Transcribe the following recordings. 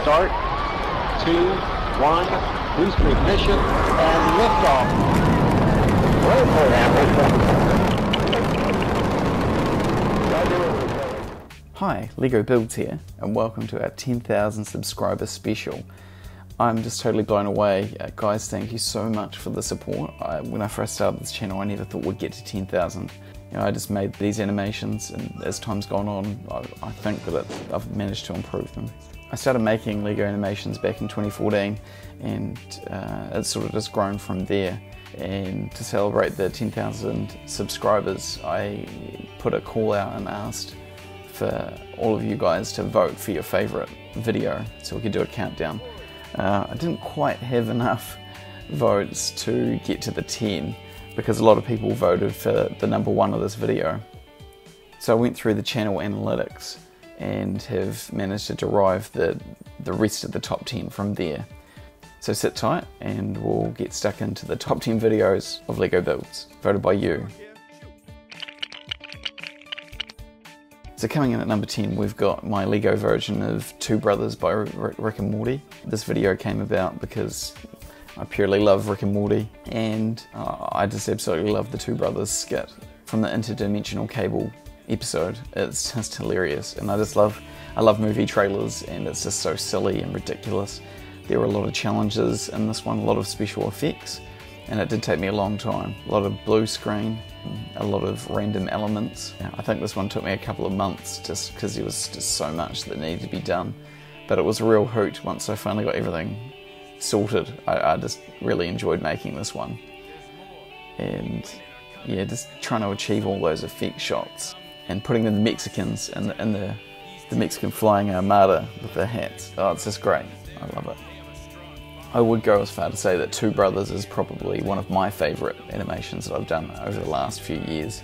start. 2, 1, booster ignition, and liftoff. Hi, Lego Buildz here, and welcome to our 10,000 subscriber special. I'm just totally blown away. Guys, thank you so much for the support. When I first started this channel, I never thought we'd get to 10,000. You know, I just made these animations, and as time's gone on, I think that I've managed to improve them. I started making Lego animations back in 2014, and it's sort of just grown from there. And to celebrate the 10,000 subscribers, I put a call out and asked for all of you guys to vote for your favourite video, so we could do a countdown. I didn't quite have enough votes to get to the 10 because a lot of people voted for the number 1 of this video. So I went through the channel analytics and have managed to derive the rest of the top 10 from there. So sit tight and we'll get stuck into the top 10 videos of Lego Buildz, voted by you. So coming in at number 10, we've got my Lego version of Two Brothers by Rick and Morty. This video came about because I purely love Rick and Morty, and I just absolutely love the Two Brothers skit from the interdimensional cable episode. It's just hilarious, and I love movie trailers, and it's just so silly and ridiculous. There were a lot of challenges in this one, a lot of special effects, and it did take me a long time. A lot of blue screen, a lot of random elements. I think this one took me a couple of months just because there was just so much that needed to be done. But it was a real hoot once I finally got everything sorted. I just really enjoyed making this one. And yeah, just trying to achieve all those effect shots and putting the Mexicans in the Mexican flying armada with their hats. Oh, it's just great. I love it. I would go as far to say that Two Brothers is probably one of my favourite animations that I've done over the last few years.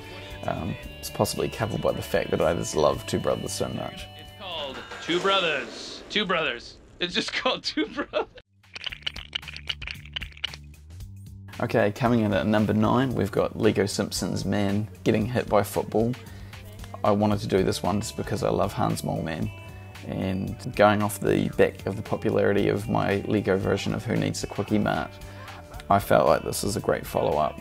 It's possibly coupled by the fact that I just love Two Brothers so much. It's called Two Brothers. Two Brothers. It's just called Two Brothers. Okay, coming in at number 9, we've got Lego Simpsons Man getting hit by football. I wanted to do this one just because I love Hans Mole Man. And going off the back of the popularity of my Lego version of Who Needs the Quickie Mart, I felt like this was a great follow-up.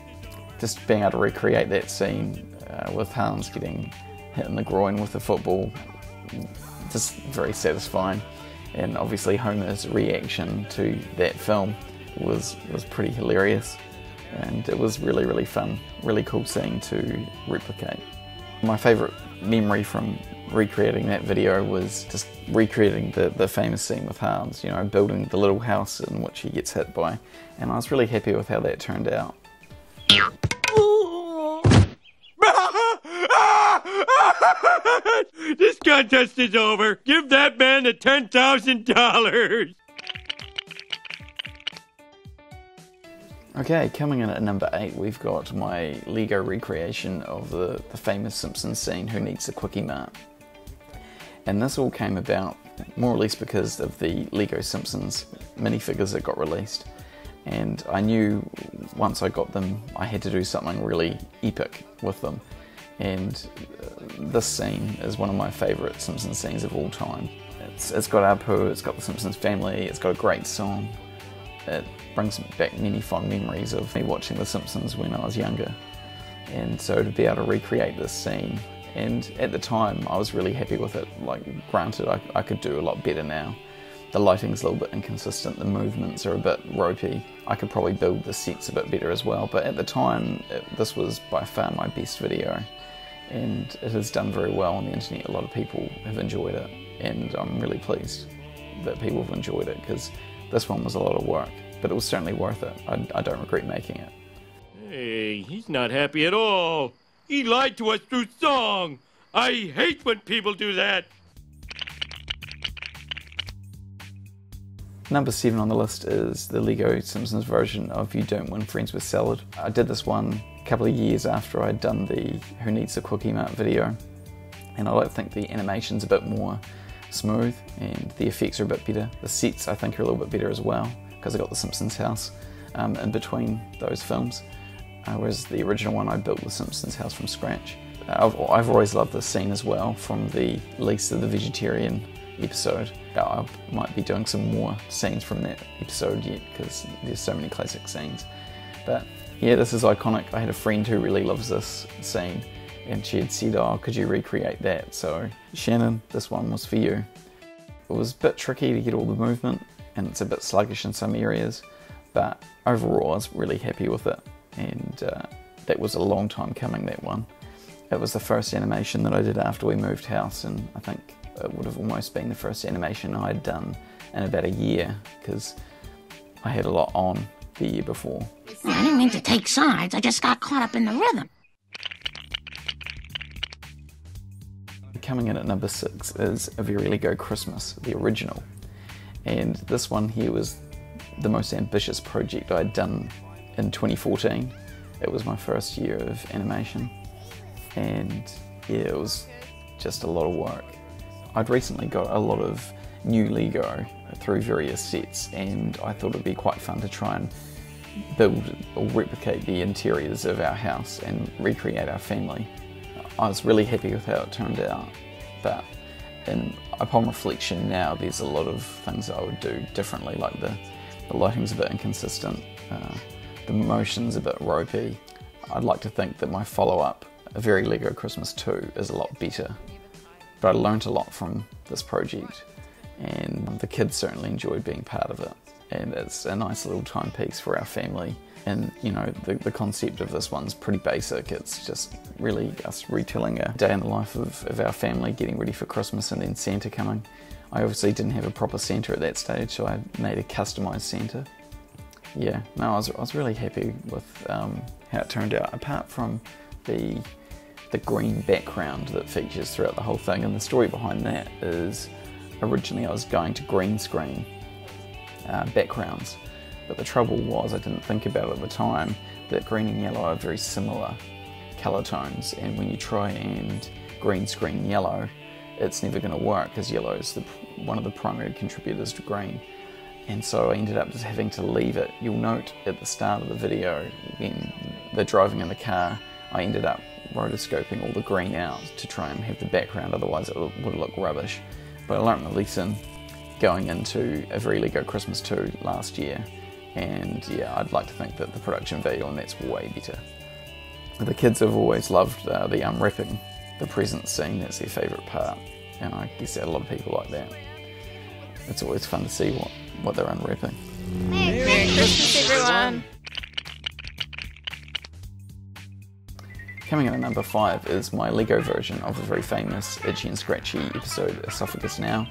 Just being able to recreate that scene with Hans getting hit in the groin with the football, just very satisfying. And obviously Homer's reaction to that film was pretty hilarious, and it was really, really fun, really cool scene to replicate. My favourite memory from recreating that video was just recreating the famous scene with Hans, you know, building the little house in which he gets hit by, and I was really happy with how that turned out. This contest is over. Give that man the $10,000. Okay, coming in at number 8, we've got my Lego recreation of the famous Simpsons scene, Who Needs the Quickie Mart. And this all came about more or less because of the Lego Simpsons minifigures that got released. And I knew once I got them, I had to do something really epic with them. And this scene is one of my favourite Simpsons scenes of all time. It's got Apu, it's got the Simpsons family, it's got a great song. It brings back many fond memories of me watching The Simpsons when I was younger. And so to be able to recreate this scene, and at the time I was really happy with it. Like, granted, I could do a lot better now. The lighting's a little bit inconsistent, the movements are a bit ropey. I could probably build the sets a bit better as well, but at the time this was by far my best video, and it has done very well on the internet. A lot of people have enjoyed it, and I'm really pleased that people have enjoyed it, because this one was a lot of work, but it was certainly worth it. I don't regret making it. Hey, he's not happy at all. He lied to us through song. I hate when people do that. Number 7 on the list is the Lego Simpsons version of You Don't Win Friends with Salad. I did this one a couple of years after I'd done the Who Needs the Quickie Mart video, and I think the animation's a bit more smooth and the effects are a bit better. The sets I think are a little bit better as well, because I got the Simpsons house in between those films, whereas the original one I built the Simpsons house from scratch. I've always loved this scene as well from the Lisa the Vegetarian episode, I might be doing some more scenes from that episode yet, because there's so many classic scenes. But yeah, this is iconic. I had a friend who really loves this scene, and she had said, oh, could you recreate that? So Shannon, this one was for you. It was a bit tricky to get all the movement, and it's a bit sluggish in some areas, but overall I was really happy with it, and that was a long time coming, that one. It was the first animation that I did after we moved house, and I think it would have almost been the first animation I had done in about a year, because I had a lot on the year before. I didn't mean to take sides, I just got caught up in the rhythm. Coming in at number 6 is A Very Lego Christmas, the original. And this one here was the most ambitious project I'd done in 2014. It was my first year of animation. And yeah, it was just a lot of work. I'd recently got a lot of new Lego through various sets, and I thought it'd be quite fun to try and build or replicate the interiors of our house and recreate our family. I was really happy with how it turned out, but upon reflection now, there's a lot of things I would do differently, like the lighting's a bit inconsistent, the motion's a bit ropey. I'd like to think that my follow-up, A Very Lego Christmas 2, is a lot better. But I learnt a lot from this project, and the kids certainly enjoyed being part of it. And it's a nice little timepiece for our family. And you know, the concept of this one's pretty basic. It's just really us retelling a day in the life of our family, getting ready for Christmas, and then Santa coming. I obviously didn't have a proper Santa at that stage, so I made a customised Santa. Yeah, no, I was really happy with how it turned out, apart from the green background that features throughout the whole thing. And the story behind that is, originally I was going to green screen backgrounds, but the trouble was I didn't think about it at the time that green and yellow are very similar colour tones, and when you try and green screen yellow, it's never going to work, because yellow is one of the primary contributors to green. And so I ended up just having to leave it. You'll note at the start of the video, when they're driving in the car, I ended up rotoscoping all the green out to try and have the background, otherwise it would look rubbish. But I learnt my lesson going into A Very Lego Christmas 2 last year, and yeah, I'd like to think that the production value on that's way better. The kids have always loved the unwrapping the present scene. That's their favourite part, and I guess that a lot of people like that. It's always fun to see what they're unwrapping. Merry Christmas, everyone! Coming in at number 5 is my Lego version of a very famous Itchy and Scratchy episode, Esophagus Now,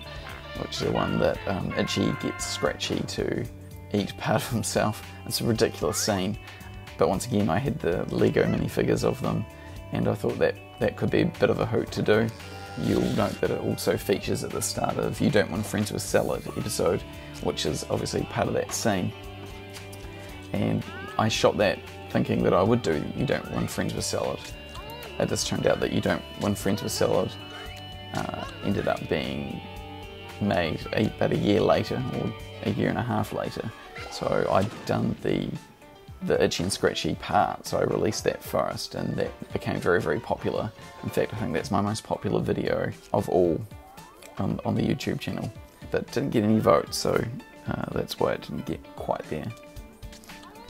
which is the one that Itchy gets Scratchy to eat part of himself. It's a ridiculous scene, but once again I had the Lego minifigures of them, and I thought that could be a bit of a hoot to do. You'll note that it also features at the start of You Don't Want Friends with Salad episode, which is obviously part of that scene. And I shot that thinking that I would do You Don't Want Friends with Salad. It just turned out that You Don't Want Friends with Salad ended up being made about a year later, or a year and a half later. So I'd done the Itchy and Scratchy part, so I released that first, and that became very, very popular. In fact, I think that's my most popular video of all on the YouTube channel, but didn't get any votes, so that's why it didn't get quite there.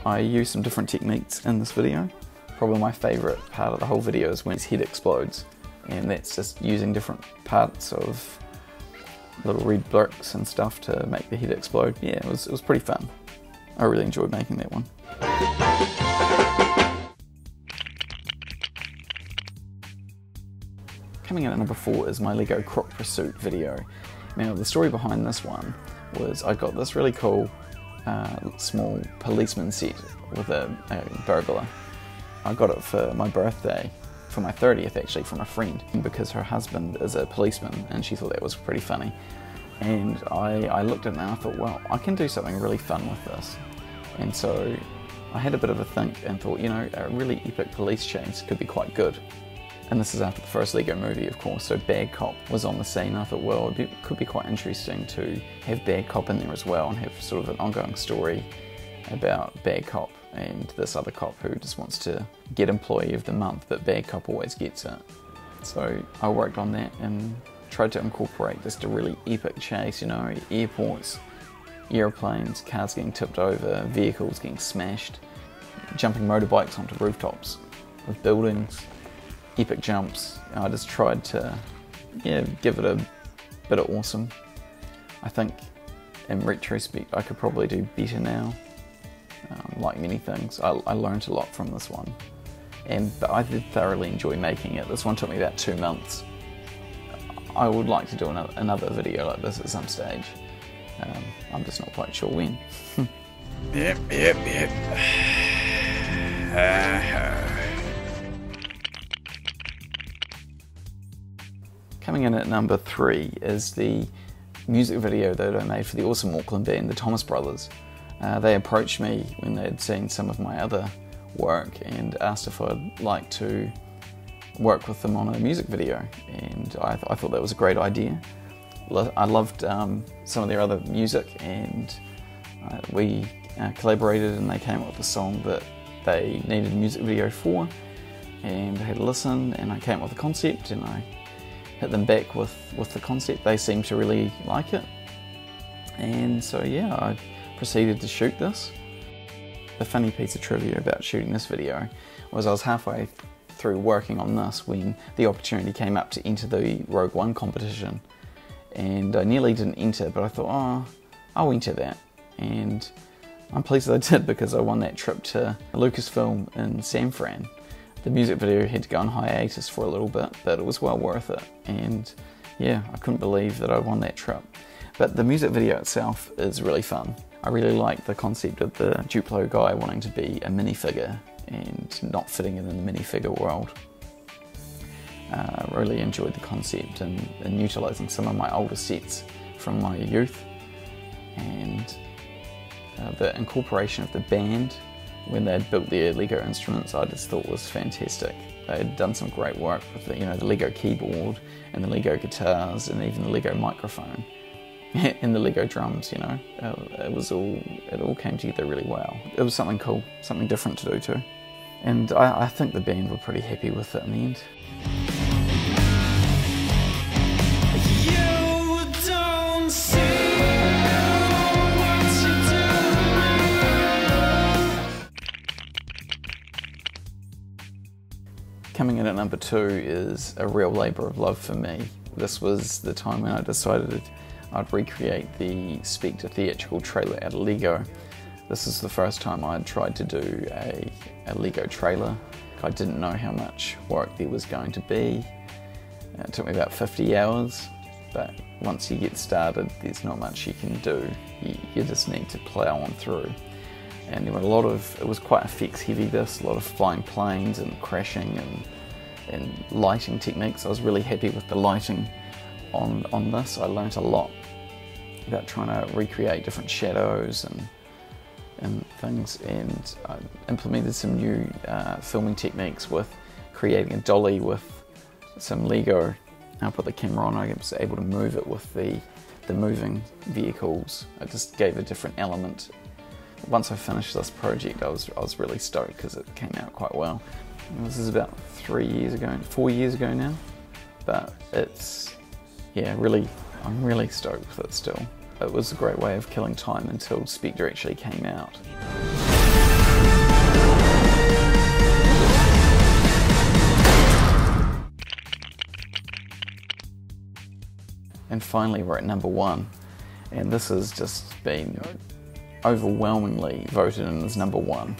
I used some different techniques in this video. Probably my favourite part of the whole video is when his head explodes, and that's just using different parts of little red bricks and stuff to make the head explode. Yeah, it was pretty fun. I really enjoyed making that one. Coming in at number 4 is my Lego Crook Pursuit video. Now, the story behind this one was I got this really cool small policeman set with a burglar. I got it for my birthday, for my 30th actually, from a friend, because her husband is a policeman and she thought that was pretty funny. And I looked at it and I thought, well, I can do something really fun with this. And so I had a bit of a think and thought, you know, a really epic police chase could be quite good. And this is after the first Lego movie, of course, so Bad Cop was on the scene. I thought, well, it could be quite interesting to have Bad Cop in there as well and have sort of an ongoing story about Bad Cop and this other cop who just wants to get Employee of the Month, but Bad Cop always gets it. So I worked on that, and tried to incorporate just a really epic chase, you know, airports, aeroplanes, cars getting tipped over, vehicles getting smashed, jumping motorbikes onto rooftops of buildings, epic jumps. I just tried to, yeah, give it a bit of awesome. I think in retrospect I could probably do better now. Like many things, I learned a lot from this one, but I did thoroughly enjoy making it. This one took me about 2 months. I would like to do another video like this at some stage. I'm just not quite sure when. Yep. Coming in at number 3 is the music video that I made for the awesome Auckland band, the Thomas Brothers. They approached me when they had seen some of my other work and asked if I'd like to work with them on a music video, and I thought that was a great idea. I loved some of their other music, and we collaborated, and they came up with a song that they needed a music video for, and I had a listen, and I came up with a concept, and I hit them back with the concept. They seemed to really like it, and so yeah, I proceeded to shoot this. The funny piece of trivia about shooting this video was I was halfway through working on this when the opportunity came up to enter the Rogue One competition, and I nearly didn't enter, but I thought, oh, I'll enter that, and I'm pleased that I did, because I won that trip to Lucasfilm in San Fran. The music video had to go on hiatus for a little bit, but it was well worth it, and yeah, I couldn't believe that I won that trip. But the music video itself is really fun. I really like the concept of the Duplo guy wanting to be a minifigure and not fitting in the minifigure world. I really enjoyed the concept and utilising some of my older sets from my youth, and the incorporation of the band when they had built their Lego instruments, I just thought was fantastic. They had done some great work with the, the Lego keyboard and the Lego guitars and even the Lego microphone and the Lego drums. It all came together really well. It was something cool, something different to do too, and I think the band were pretty happy with it in the end. Coming in at number 2 is a real labour of love for me. This was the time when I decided I'd recreate the Speak to Theatrical trailer out of Lego. This is the first time I'd tried to do a Lego trailer. I didn't know how much work there was going to be. It took me about 50 hours, but once you get started, there's not much you can do. You just need to plough on through. And there were it was quite effects heavy, a lot of flying planes and crashing and lighting techniques. I was really happy with the lighting on this. I learnt a lot about trying to recreate different shadows and things, and I implemented some new filming techniques with creating a dolly with some Lego. I put the camera on, I was able to move it with the moving vehicles. I just gave a different element. Once I finished this project, I was really stoked because it came out quite well. And this is about 4 years ago now, but it's, yeah, I'm really stoked with it still. It was a great way of killing time until Spectre actually came out. And finally we're at number 1, and this has just been overwhelmingly voted in as number 1.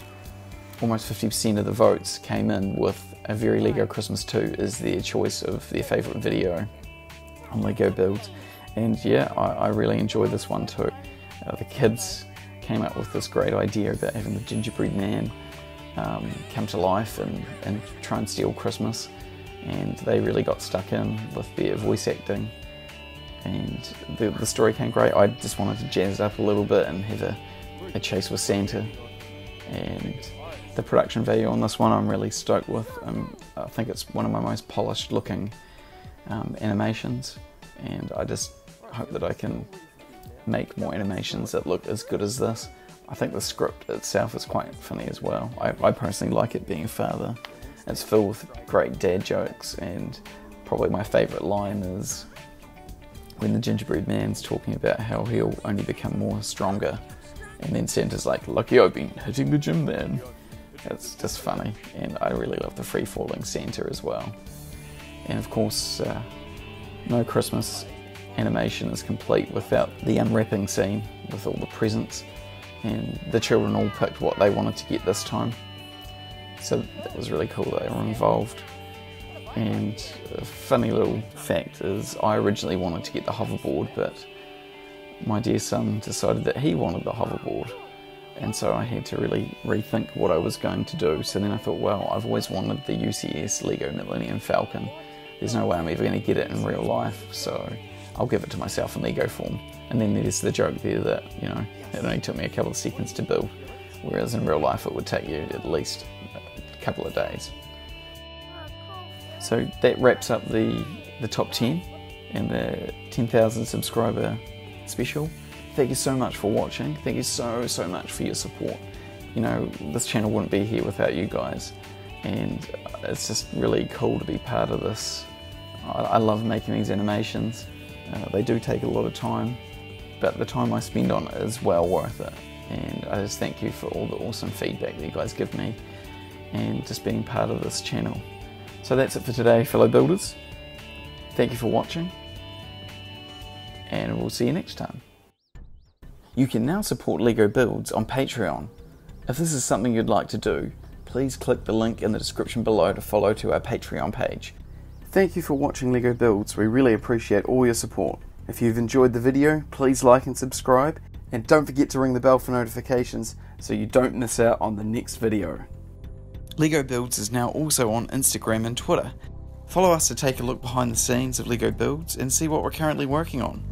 Almost 50% of the votes came in with A Very Lego Christmas 2 as their choice of their favourite video on Lego Buildz. And yeah, I really enjoyed this one too. The kids came up with this great idea about having the gingerbread man come to life and try and steal Christmas, and they really got stuck in with their voice acting, and the story came great. I just wanted to jazz it up a little bit and have a chase with Santa, and the production value on this one I'm really stoked with. I think it's one of my most polished looking animations, and I just hope that I can make more animations that look as good as this. I think the script itself is quite funny as well. I personally like it being a father. It's filled with great dad jokes, and probably my favourite line is, when the gingerbread man's talking about how he'll only become more stronger, and then Santa's like, "Lucky I've been hitting the gym then." It's just funny, and I really love the free-falling Santa as well. And of course, no Christmas animation is complete without the unwrapping scene with all the presents, and the children all picked what they wanted to get this time. So that was really cool that they were involved. And a funny little fact is I originally wanted to get the hoverboard, but my dear son decided that he wanted the hoverboard, and so I had to really rethink what I was going to do. So then I thought, well, I've always wanted the UCS Lego Millennium Falcon. There's no way I'm ever going to get it in real life, so I'll give it to myself in Lego form. And then there's the joke there that, you know, it only took me a couple of seconds to build, whereas in real life it would take you at least a couple of days. So that wraps up the top 10 and the 10,000 subscriber special. Thank you so much for watching. Thank you so much for your support. You know, this channel wouldn't be here without you guys, and it's just really cool to be part of this. I love making these animations. They do take a lot of time, but the time I spend on it is well worth it. And I just thank you for all the awesome feedback that you guys give me and just being part of this channel. So that's it for today, fellow builders. Thank you for watching, and we'll see you next time. You can now support Lego Buildz on Patreon. If this is something you'd like to do, please click the link in the description below to follow to our Patreon page. Thank you for watching Lego Buildz. We really appreciate all your support. If you've enjoyed the video, please like and subscribe, and don't forget to ring the bell for notifications so you don't miss out on the next video. Lego Buildz is now also on Instagram and Twitter. Follow us to take a look behind the scenes of Lego Buildz and see what we're currently working on.